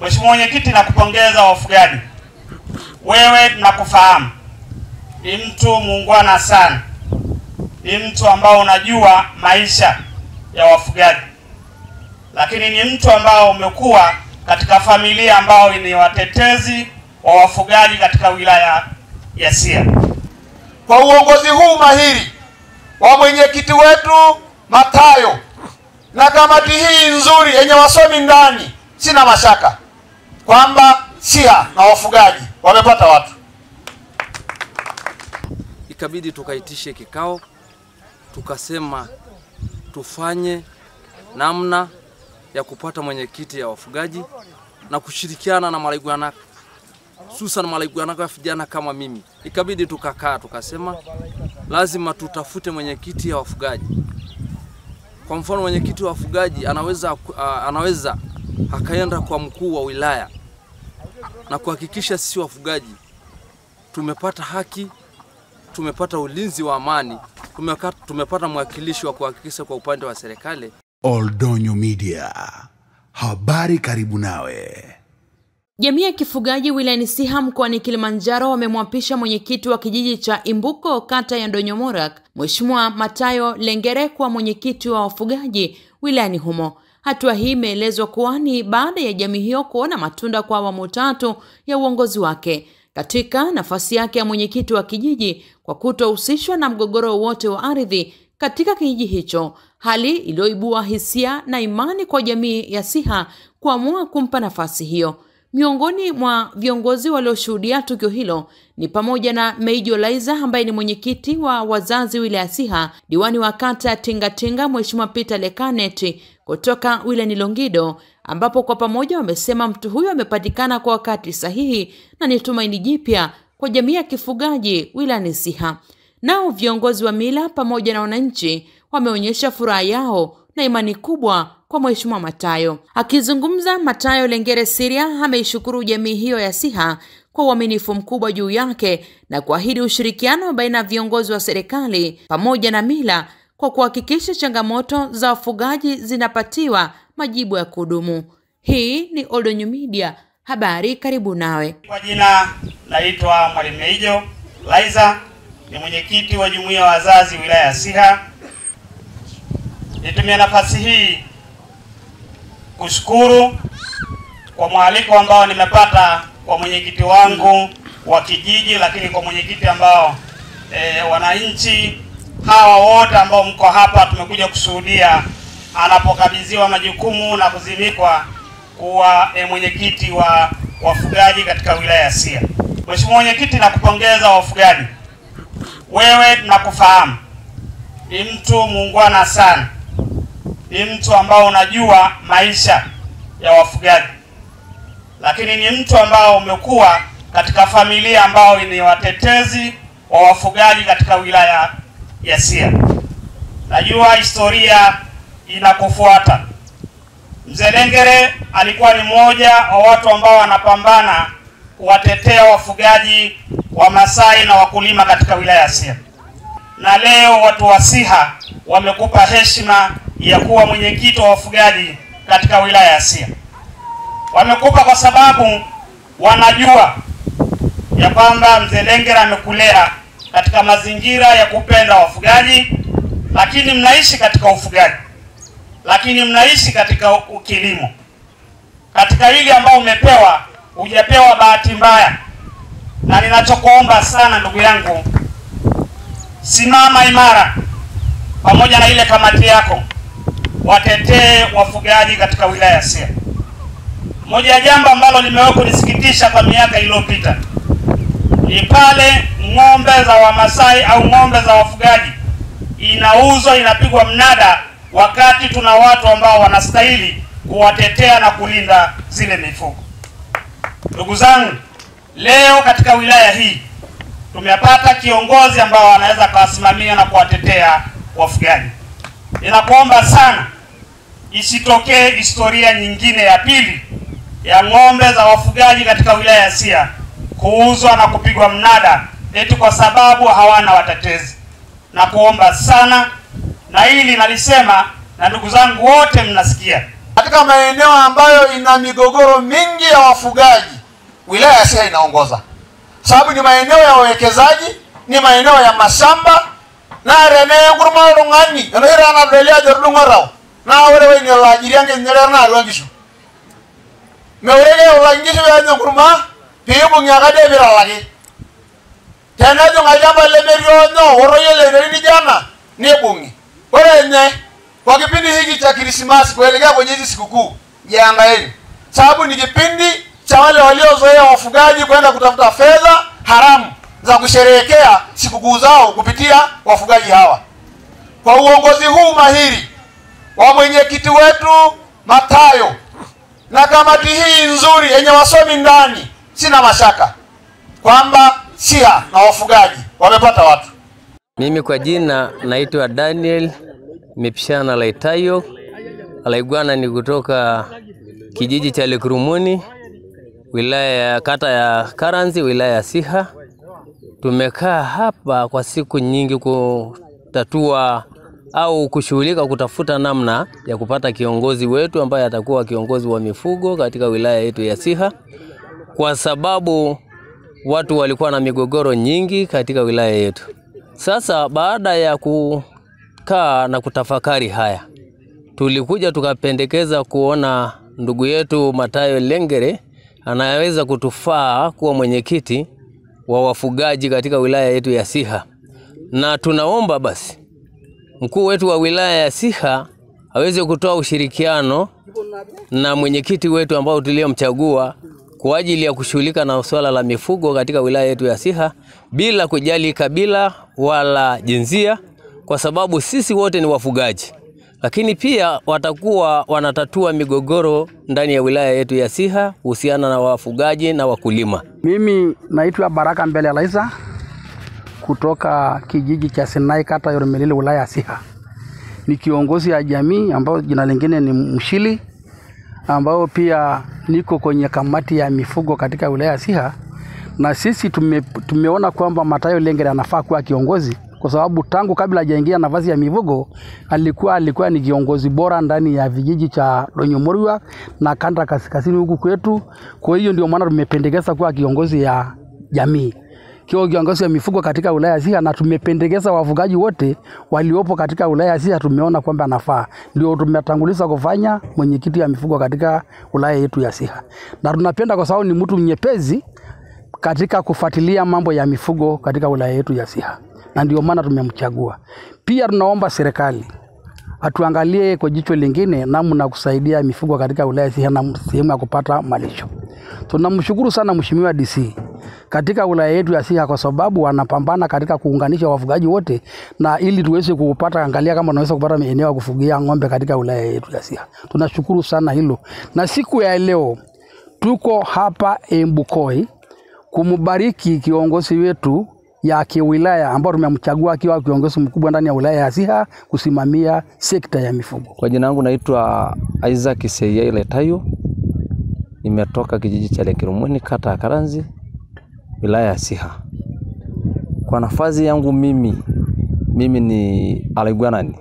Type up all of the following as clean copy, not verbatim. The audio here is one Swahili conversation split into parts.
Mheshimiwa Mwenyekiti, nakupongeza wafugaji. Wewe tunakufahamu. Ni mtu muungwana sana. Ni mtu ambao unajua maisha ya wafugaji. Lakini ni mtu ambao umekuwa katika familia ambao ni watetezi wa wafugaji katika wilaya ya Siha. Kwa uongozi huu mahiri wa mwenyekiti wetu Matayo na kamati hii nzuri yenye wasomi ndani, sina mashaka kwamba Siha na wafugaji wamepata watu. Ikabidi tukaitishe kikao, tukasema tufanye namna ya kupata mwenyekiti ya wafugaji na kushirikiana na malaigwana, hususan malaigwana kwa vijana kama mimi. Ikabidi tukakaa tukasema lazima tutafute mwenyekiti ya wafugaji. Kwa mfano mwenyekiti wa wafugaji anaweza akaenda kwa mkuu wa wilaya na kuhakikisha sisi wafugaji tumepata haki, tumepata ulinzi wa amani, tumepata mwakilishi wa kuhakikisha kwa upande wa serikali. Oldonyo Media, habari karibu nawe. Jamii ya kifugaji wilayani Siha mkoani Kilimanjaro wamemwapisha mwenyekiti wa kijiji cha Imbuko kata ya Donyomorak, Mheshimiwa Matayo Lengere kuwa mwenyekiti wa wafugaji wilayani humo. Hatua hii imeelezwa kuwa ni baada ya jamii hiyo kuona matunda kwa awamu tatu ya uongozi wake katika nafasi yake ya mwenyekiti wa kijiji kwa kutohusishwa na mgogoro wote wa ardhi katika kijiji hicho, hali iliyoibua hisia na imani kwa jamii ya Siha kuamua kumpa nafasi hiyo. Miongoni mwa viongozi walioshuhudia tukio hilo ni pamoja na Meijo Laiza ambaye ni mwenyekiti wa wazazi wilaya Siha, diwani wa kata Tingatinga Mheshimiwa Peter Lekaneti kutoka wilayani Longido, ambapo kwa pamoja wamesema mtu huyo amepatikana kwa wakati sahihi na ni tumaini jipya kwa jamii ya kifugaji wilayani Siha. Nao viongozi wa mila pamoja na wananchi wameonyesha furaha yao na imani kubwa kwa Mheshimiwa Matayo. Akizungumza, Matayo Lengere Siria ameishukuru jamii hiyo ya Siha kwa uaminifu mkubwa juu yake na kuahidi ushirikiano baina ya viongozi wa serikali pamoja na mila kwa kuhakikisha changamoto za wafugaji zinapatiwa majibu ya kudumu. Hii ni Oldonyo Media, habari karibu nawe. Kwa jina naitwa Mwalimu Meijo Laiza, ni mwenyekiti wa jumuiya ya wazazi wilaya ya Siha. Nitumia nafasi hii kushukuru kwa mwaliko ambao nimepata kwa mwenyekiti wangu wa kijiji, lakini kwa mwenyekiti ambao wananchi hawa wote ambao mko hapa tumekuja kushuhudia anapokabidhiwa majukumu na kuzimikwa kuwa mwenyekiti wa wafugaji katika wilaya ya Siha. Mheshimiwa Mwenyekiti, nakupongeza wafugaji. Wewe tunakufahamu. Ni mtu muungwana sana. Ni mtu ambao unajua maisha ya wafugaji. Lakini ni mtu ambao umekuwa katika familia ambao ni watetezi wa wafugaji katika wilaya ya Siha. Najua historia inakufuata. Mzee Lengere alikuwa ni mmoja wa watu ambao wanapambana kuwatetea wafugaji wa Masai na wakulima katika wilaya ya Siha. na leo watu wa Siha wamekupa heshima ya kuwa mwenyekiti wa wafugaji katika wilaya ya Siha. Wamekupa kwa sababu wanajua ya kwamba Mzee Lengere amekulea katika mazingira ya kupenda wafugaji, lakini mnaishi katika ufugaji, lakini mnaishi katika kilimo. Katika hili ambao umepewa, hujapewa bahati mbaya. Na ninachokuomba sana ndugu yangu, simama imara pamoja na ile kamati yako, watetee wafugaji katika wilaya ya Siha. Moja ya jambo ambalo limewahi kunisikitisha kwa miaka iliyopita ni pale ng'ombe za Wamasai au ng'ombe za wafugaji inauzwa, inapigwa mnada, wakati tuna watu ambao wanastahili kuwatetea na kulinda zile mifugo. Ndugu zangu, leo katika wilaya hii tumepata kiongozi ambao anaweza kuwasimamia na kuwatetea wafugaji. Ninakuomba sana isitokee historia nyingine ya pili ya ng'ombe za wafugaji katika wilaya ya Siha kuuzwa na kupigwa mnada eti kwa sababu hawana watetezi. Na kuomba sana, na hili nalisema na ndugu zangu wote mnasikia, katika maeneo ambayo ina migogoro mingi ya wafugaji, wilaya ya Siha inaongoza. Sababu ni maeneo ya wawekezaji, ni maeneo ya mashamba, na rene nguruma rungani ngira na belia jorungorao na wewe ni la jiriange nyere na rwangishu meurege ulangishu ya nguruma pibu nyakade biralagi tena jo ngajamba lemerio no oroyele ni jana ni bungi orenye kwa kipindi hiki cha Krismasi kuelekea kwenye hizi sikukuu, jiangaeni, sababu ni kipindi cha wale waliozoea wafugaji kwenda kutafuta fedha haramu za kusherehekea sikukuu zao kupitia wafugaji hawa. Kwa uongozi huu mahiri wa mwenyekiti wetu Matayo na kamati hii nzuri yenye wasomi ndani, sina mashaka kwamba Siha na wafugaji wamepata watu. Mimi kwa jina naitwa Daniel Mipshana Laitayo. Alaigwana ni kutoka kijiji cha Lekurumuni, wilaya ya kata ya Karanzi, wilaya ya Siha. Tumekaa hapa kwa siku nyingi kutatua au kushughulika kutafuta namna ya kupata kiongozi wetu ambaye atakuwa kiongozi wa mifugo katika wilaya yetu ya Siha, kwa sababu watu walikuwa na migogoro nyingi katika wilaya yetu. Sasa baada ya kukaa na kutafakari haya, tulikuja tukapendekeza kuona ndugu yetu Matayo Lengere anaweza kutufaa kuwa mwenyekiti wa wafugaji katika wilaya yetu ya Siha. Na tunaomba basi mkuu wetu wa wilaya ya Siha aweze kutoa ushirikiano na mwenyekiti wetu ambao tuliyomchagua kwa ajili ya kushughulika na swala la mifugo katika wilaya yetu ya Siha bila kujali kabila wala jinsia, kwa sababu sisi wote ni wafugaji. Lakini pia watakuwa wanatatua migogoro ndani ya wilaya yetu ya Siha kuhusiana na wafugaji na wakulima. Mimi naitwa Baraka Mbele Laisa kutoka kijiji cha Sinai, kata ya Ormelile, wilaya ya Siha. Ni kiongozi ya jamii ambao jina lingine ni Mshili, ambao pia niko kwenye kamati ya mifugo katika wilaya ya Siha. Na sisi tumeona kwamba Matayo Lengere anafaa kuwa kiongozi kwa sababu tangu kabla hajaingia nafasi ya mifugo alikuwa ni kiongozi bora ndani ya vijiji cha Donyomorwa na kanda kaskazini huku kwetu. Kwa hiyo ndio maana tumependekeza kuwa kiongozi ya jamii, kiongozi ya mifugo katika wilaya ya Siha, na tumependekeza wafugaji wote waliopo katika wilaya ya Siha, tumeona kwamba anafaa. Ndio tumetanguliza kufanya mwenyekiti ya mifugo katika wilaya yetu ya Siha. Na tunapenda kwa sababu ni mtu mnyepezi katika kufuatilia mambo ya mifugo katika wilaya yetu ya Siha, na ndio maana tumemchagua. Pia tunaomba serikali atuangalie kwa jicho lingine namna kusaidia mifugo katika wilaya ya Siha na sehemu ya kupata malisho. Tunamshukuru sana Mheshimiwa DC katika wilaya yetu ya Siha kwa sababu wanapambana katika kuunganisha wafugaji wote, na ili tuweze kupata, angalia kama tunaweza kupata eneo ya kufugia ng'ombe katika wilaya yetu ya Siha. Tunashukuru sana hilo. Na siku ya leo tuko hapa Embukoi kumbariki kiongozi wetu ya kiwilaya ambao tumemchagua akiwa kiongozi mkubwa ndani ya wilaya ya Siha kusimamia sekta ya mifugo. Kwa jina langu naitwa Isaac Seyei Letayo. Nimetoka kijiji cha Lekurumuni, kata ya Karanzi, wilaya ya Siha. Kwa nafasi yangu mimi Mimi ni Alaigwanani.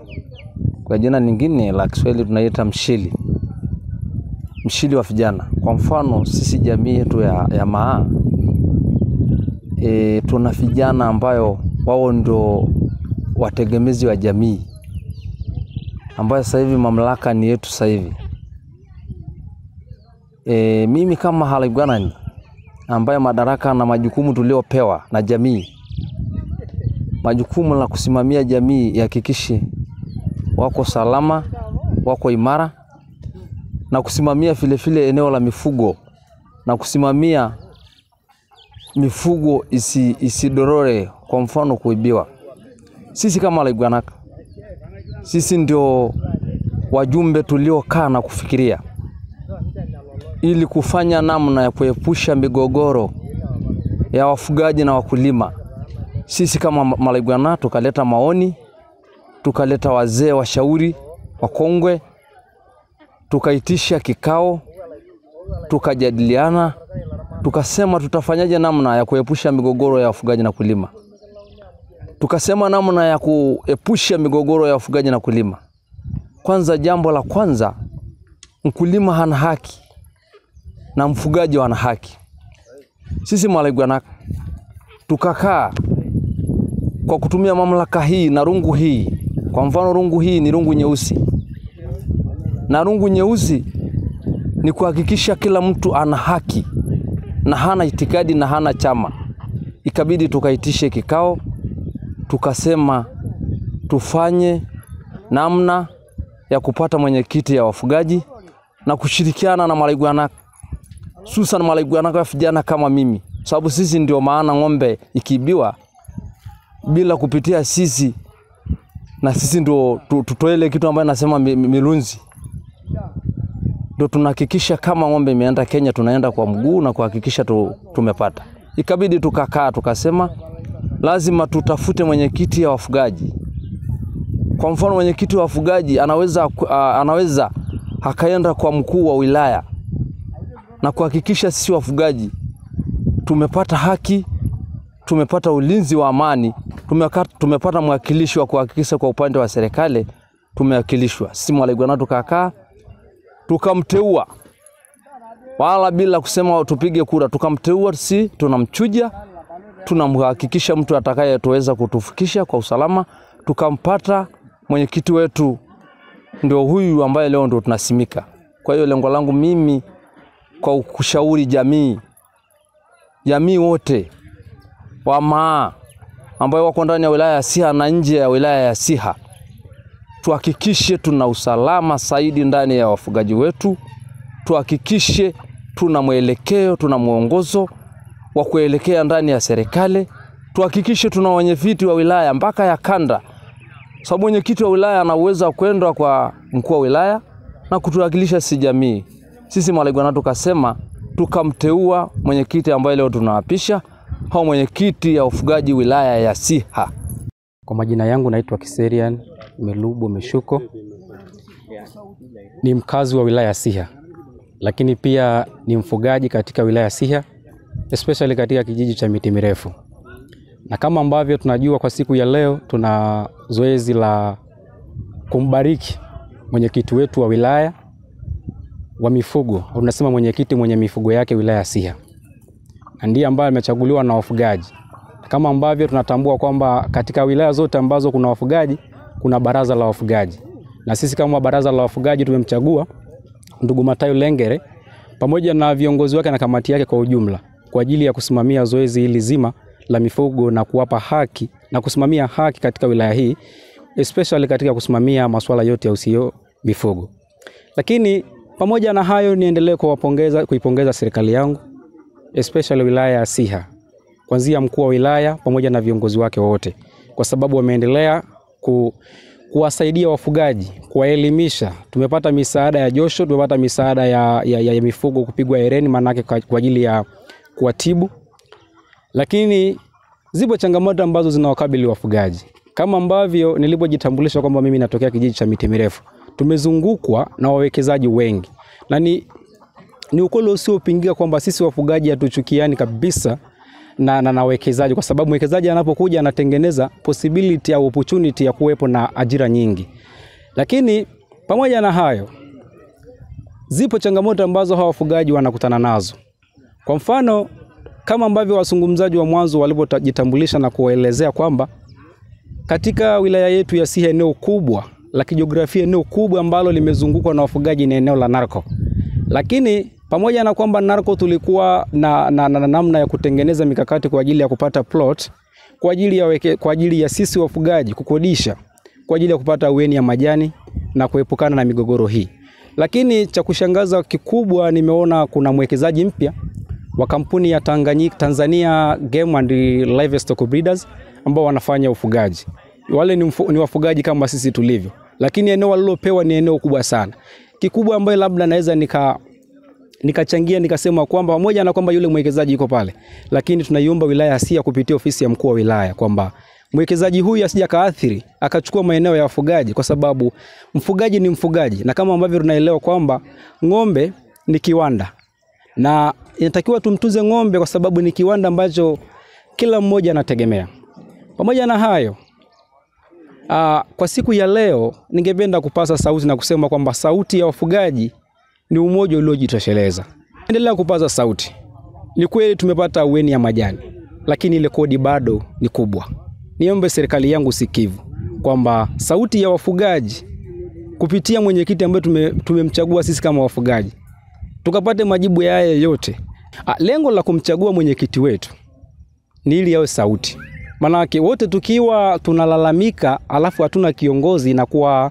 Kwa jina lingine la Kiswahili tunaita mshili. Mshili wa vijana. Kwa mfano sisi jamii yetu ya Maa, tuna vijana ambayo wao ndio wategemezi wa jamii, ambayo sasa hivi mamlaka ni yetu sasa hivi. Mimi kama Alaigwanani ambaye madaraka na majukumu tuliopewa na jamii, majukumu la kusimamia jamii ihakikishe wako salama, wako imara, na kusimamia vile eneo la mifugo, na kusimamia mifugo isidorore, kwa mfano kuibiwa. Sisi kama Alaigwanaka, sisi ndio wajumbe tuliokaa na kufikiria ili kufanya namna ya kuepusha migogoro ya wafugaji na wakulima. Sisi kama Alaigwanaka tukaleta maoni, tukaleta wazee washauri wakongwe, tukaitisha kikao, tukajadiliana, tukasema tutafanyaje namna ya kuepusha migogoro ya wafugaji na kulima. Tukasema namna ya kuepusha migogoro ya wafugaji na kulima. Kwanza, jambo la kwanza, mkulima hana haki na mfugaji wana haki. Sisi Alaigwanaka tukakaa kwa kutumia mamlaka hii na rungu hii. Kwa mfano rungu hii ni rungu nyeusi. Na rungu nyeusi ni kuhakikisha kila mtu ana haki na hana itikadi na hana chama. Ikabidi tukaitishe kikao, tukasema tufanye namna ya kupata mwenyekiti ya wafugaji na kushirikiana na Alaigwanaka. Hususan Alaigwanaka wa vijana kama mimi. Sababu sisi ndio maana ng'ombe ikibiwa bila kupitia sisi, na sisi ndio tutoele kitu ambayo nasema milunzi. Ndio tunahakikisha kama ng'ombe imeenda Kenya tunaenda kwa mguu na kuhakikisha tumepata. Ikabidi tukakaa tukasema lazima tutafute mwenyekiti ya wafugaji. Kwa mfano mwenyekiti wa wafugaji anaweza akaenda kwa mkuu wa wilaya na kuhakikisha sisi wafugaji tumepata haki, tumepata ulinzi wa amani, tumepata mwakilishi wa kuhakikisha kwa upande wa serikali tumewakilishwa. Sisi Alaigwanaka tukakaa tukamteua, wala bila kusema tupige kura, tukamteua. Si tunamchuja, tunamhakikisha mtu atakayetoweza kutufikisha kwa usalama. Tukampata mwenyekiti wetu, ndio huyu ambaye leo ndio tunasimika. Kwa hiyo lengo langu mimi kwa kushauri jamii wote wa Maa ambao wako ndani ya wilaya ya Siha na nje ya wilaya ya Siha, tuhakikishe tuna usalama zaidi ndani ya wafugaji wetu. Tuhakikishe tuna mwelekeo, tuna mwongozo wa kuelekea ndani ya serikali. Tuhakikishe tuna wenyeviti wa wilaya mpaka ya kanda. Sababu mwenyekiti wa wilaya anaweza kwenda kwa mkuu wa wilaya na kutuwakilisha si jamii. Sisi Alaigwanaka tukasema tukamteua mwenyekiti ambaye leo tunaapisha, au mwenyekiti ya ufugaji wilaya ya Siha. Kwa majina yangu naitwa Kiserian Melubo Meshuko. Ni mkazi wa wilaya ya Siha, lakini pia ni mfugaji katika wilaya ya Siha, especially katika kijiji cha Miti Mirefu. Na kama ambavyo tunajua kwa siku ya leo tuna zoezi la kumbariki mwenyekiti wetu wa wilaya wa mifugo. Tunasema mwenyekiti mwenye mifugo yake wilaya ya Siha. Ndiye ambaye amechaguliwa na wafugaji. Kama ambavyo tunatambua kwamba katika wilaya zote ambazo kuna wafugaji kuna baraza la wafugaji. Na sisi kama baraza la wafugaji tumemchagua ndugu Matayo Lengere pamoja na viongozi wake na kamati yake kwa ujumla kwa ajili ya kusimamia zoezi hili zima la mifugo na kuwapa haki na kusimamia haki katika wilaya hii, especially katika kusimamia masuala yote ya usio mifugo. Lakini pamoja na hayo niendelee kuipongeza serikali yangu, especially wilaya ya Siha, kuanzia mkuu wa wilaya pamoja na viongozi wake wote, kwa sababu wameendelea kuwasaidia wafugaji, kuwaelimisha. Tumepata misaada ya josho, tumepata misaada ya mifugo kupigwa hereni manake kwa ajili ya kuwatibu. Lakini zipo changamoto ambazo zinawakabili wafugaji. Kama ambavyo nilipojitambulisha kwamba mimi natokea kijiji cha Miti Mirefu, tumezungukwa na wawekezaji wengi. Na ni ukweli usiopingika kwamba sisi wafugaji hatuchukiani kabisa na wekezaji, kwa sababu mwekezaji anapokuja anatengeneza possibility au opportunity ya kuwepo na ajira nyingi. Lakini pamoja na hayo, zipo changamoto ambazo hawa wafugaji wanakutana nazo. Kwa mfano, kama ambavyo wazungumzaji wa mwanzo walipojitambulisha na kuelezea kwamba katika wilaya yetu ya Siha, eneo kubwa la kijiografia, eneo kubwa ambalo limezungukwa na wafugaji ni eneo la Narco. Lakini pamoja na kwamba Narco tulikuwa na namna ya kutengeneza mikakati kwa ajili ya kupata plot, kwa ajili ya sisi wafugaji kukodisha, kwa ajili ya kupata aweni ya majani na kuepukana na migogoro hii. Lakini cha kushangaza kikubwa, nimeona kuna mwekezaji mpya wa kampuni ya Tanzania Game and Livestock Breeders ambao wanafanya ufugaji. Wale ni wafugaji kama sisi tulivyo, lakini eneo walilopewa ni eneo kubwa sana. Kikubwa ambayo labda naweza nikachangia nikasema kwamba pamoja na kwamba yule mwekezaji yuko pale, lakini tunaiomba wilaya ya Siha kupitia ofisi ya mkuu wa wilaya kwamba mwekezaji huyu asije kaathiri akachukua maeneo ya wafugaji, kwa sababu mfugaji ni mfugaji, na kama ambavyo tunaelewa kwamba ng'ombe ni kiwanda na inatakiwa tumtunze ng'ombe kwa sababu ni kiwanda ambacho kila mmoja anategemea. Pamoja na hayo, kwa siku ya leo ningependa kupasa sauti na kusema kwamba sauti ya wafugaji ni umoja uliojitosheleza. Endelea kupaza sauti. Ni kweli tumepata aweni ya majani, lakini ile kodi bado ni kubwa. Niombe serikali yangu sikivu kwamba sauti ya wafugaji kupitia mwenyekiti ambaye tumemchagua sisi kama wafugaji tukapate majibu ya haya yote. Lengo la kumchagua mwenyekiti wetu ni ili yawe sauti. Manake wote tukiwa tunalalamika alafu hatuna kiongozi na kuwa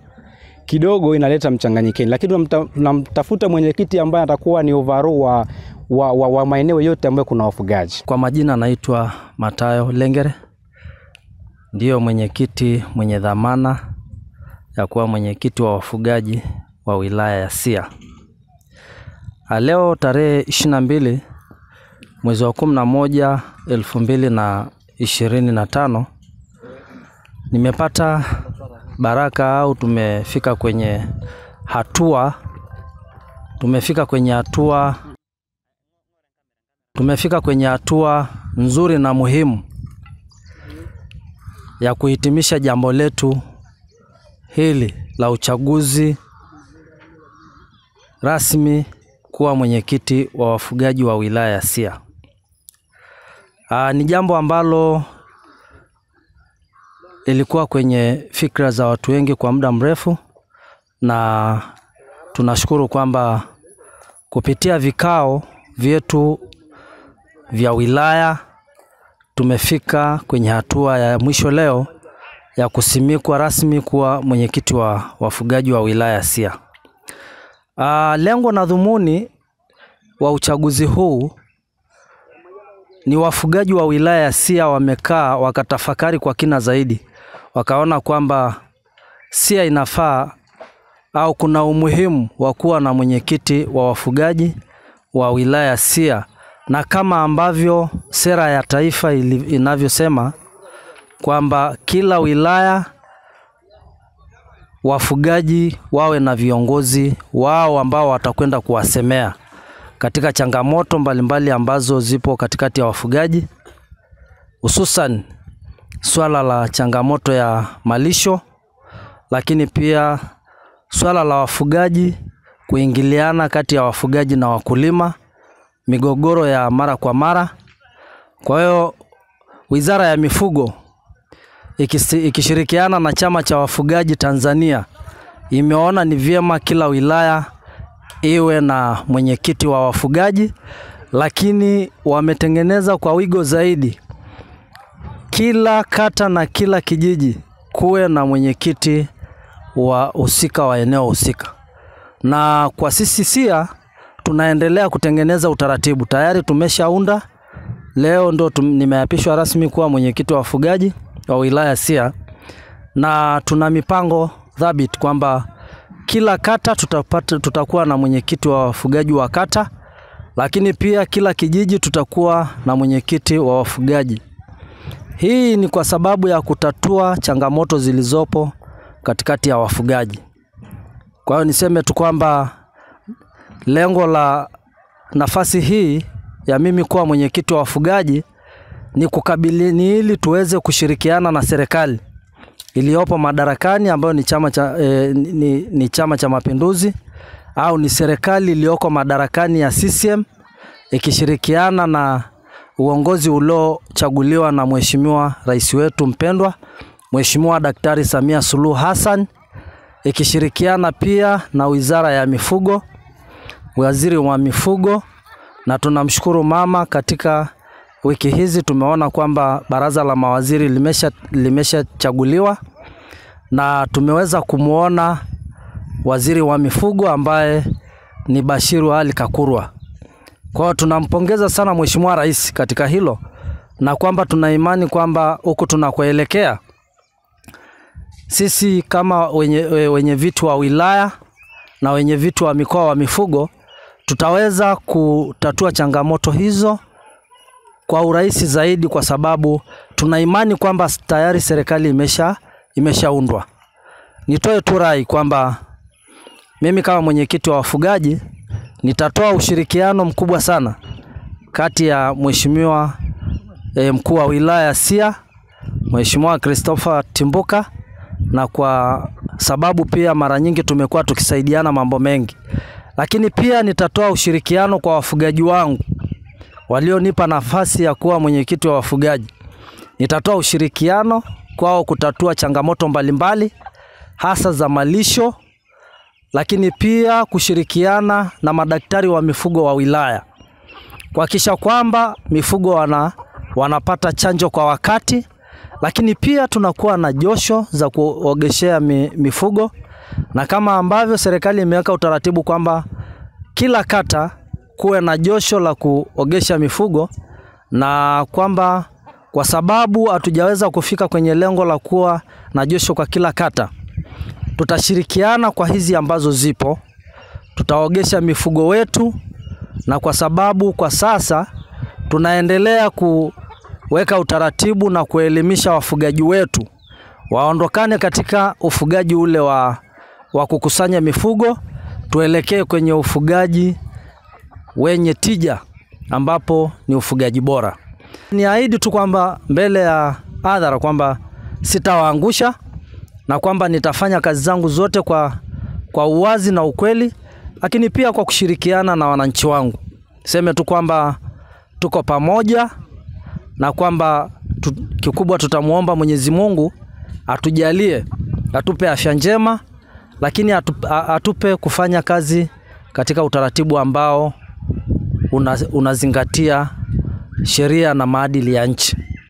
kidogo inaleta mchanganyikeni, lakini tunamtafuta mwenyekiti ambaye atakuwa ni overall wa maeneo yote ambayo kuna wafugaji. Kwa majina naitwa Matayo Lengere, ndio mwenyekiti mwenye dhamana ya kuwa mwenyekiti wa wafugaji wa wilaya ya Siha. Leo tarehe 22 mwezi wa 11 2025 nimepata baraka au tumefika kwenye hatua nzuri na muhimu ya kuhitimisha jambo letu hili la uchaguzi rasmi kuwa mwenyekiti wa wafugaji wa wilaya ya Siha. Ni jambo ambalo ilikuwa kwenye fikra za watu wengi kwa muda mrefu, na tunashukuru kwamba kupitia vikao vyetu vya wilaya tumefika kwenye hatua ya mwisho leo ya kusimikwa rasmi kuwa mwenyekiti wa wafugaji wa wilaya ya Siha. Lengo na dhumuni wa uchaguzi huu ni wafugaji wa wilaya ya Siha wamekaa wakatafakari kwa kina zaidi, wakaona kwamba Siha inafaa au kuna umuhimu wa kuwa na mwenyekiti wa wafugaji wa wilaya ya Siha, na kama ambavyo sera ya taifa inavyosema kwamba kila wilaya wafugaji wawe na viongozi wao ambao watakwenda kuwasemea katika changamoto mbalimbali ambazo zipo katikati ya wafugaji, hususan swala la changamoto ya malisho, lakini pia swala la wafugaji kuingiliana kati ya wafugaji na wakulima, migogoro ya mara kwa mara. Kwa hiyo Wizara ya Mifugo ikishirikiana na Chama cha Wafugaji Tanzania imeona ni vyema kila wilaya iwe na mwenyekiti wa wafugaji, lakini wametengeneza kwa wigo zaidi kila kata na kila kijiji kuwe na mwenyekiti wa husika wa eneo husika. Na kwa sisi Siha tunaendelea kutengeneza utaratibu. Tayari tumeshaunda, leo ndo nimeapishwa rasmi kuwa mwenyekiti wa wafugaji wa wilaya Siha, na tuna mipango thabiti kwamba kila kata tutakuwa na mwenyekiti wa wafugaji wa kata, lakini pia kila kijiji tutakuwa na mwenyekiti wa wafugaji. Hii ni kwa sababu ya kutatua changamoto zilizopo katikati ya wafugaji. Kwa hiyo niseme tu kwamba lengo la nafasi hii ya mimi kuwa mwenyekiti wa wafugaji ni ili tuweze kushirikiana na serikali iliyopo madarakani ambayo ni Chama cha Mapinduzi, au ni serikali iliyoko madarakani ya CCM ikishirikiana na uongozi uliochaguliwa na Mheshimiwa Rais wetu mpendwa Mheshimiwa Daktari Samia Suluhu Hassan, ikishirikiana pia na Wizara ya Mifugo, Waziri wa Mifugo, na tunamshukuru mama, katika wiki hizi tumeona kwamba baraza la mawaziri limeshachaguliwa na tumeweza kumuona Waziri wa Mifugo ambaye ni Bashiru Ali Kakurwa. Kwa hiyo tunampongeza sana Mheshimiwa Rais katika hilo, na kwamba tuna imani kwamba huko tunakoelekea sisi kama wenye vitu wa wilaya na wenye vitu wa mikoa wa mifugo tutaweza kutatua changamoto hizo kwa urahisi zaidi, kwa sababu tuna imani kwamba tayari serikali imeshaundwa. Nitoe tu rai kwamba mimi kama mwenyekiti wa wafugaji nitatoa ushirikiano mkubwa sana kati ya Mheshimiwa mkuu wa wilaya Siha, Mheshimiwa Christopher Timbuka, na kwa sababu pia mara nyingi tumekuwa tukisaidiana mambo mengi. Lakini pia nitatoa ushirikiano kwa wafugaji wangu walionipa nafasi ya kuwa mwenyekiti wa wafugaji. Nitatoa ushirikiano kwao kutatua changamoto mbalimbali hasa za malisho, lakini pia kushirikiana na madaktari wa mifugo wa wilaya kuhakikisha kwamba mifugo wanapata chanjo kwa wakati, lakini pia tunakuwa na josho za kuogeshea mifugo, na kama ambavyo serikali imeweka utaratibu kwamba kila kata kuwe na josho la kuogesha mifugo, na kwamba kwa sababu hatujaweza kufika kwenye lengo la kuwa na josho kwa kila kata, tutashirikiana kwa hizi ambazo zipo, tutaogesha mifugo wetu, na kwa sababu kwa sasa tunaendelea kuweka utaratibu na kuelimisha wafugaji wetu waondokane katika ufugaji ule wa kukusanya mifugo, tuelekee kwenye ufugaji wenye tija ambapo ni ufugaji bora. Niahidi tu kwamba mbele ya hadhara kwamba sitawaangusha na kwamba nitafanya kazi zangu zote kwa uwazi na ukweli, lakini pia kwa kushirikiana na wananchi wangu. Seme tu kwamba tuko pamoja na kwamba kikubwa tutamuomba Mwenyezi Mungu atujalie, atupe afya njema, lakini atupe kufanya kazi katika utaratibu ambao unazingatia sheria na maadili ya nchi.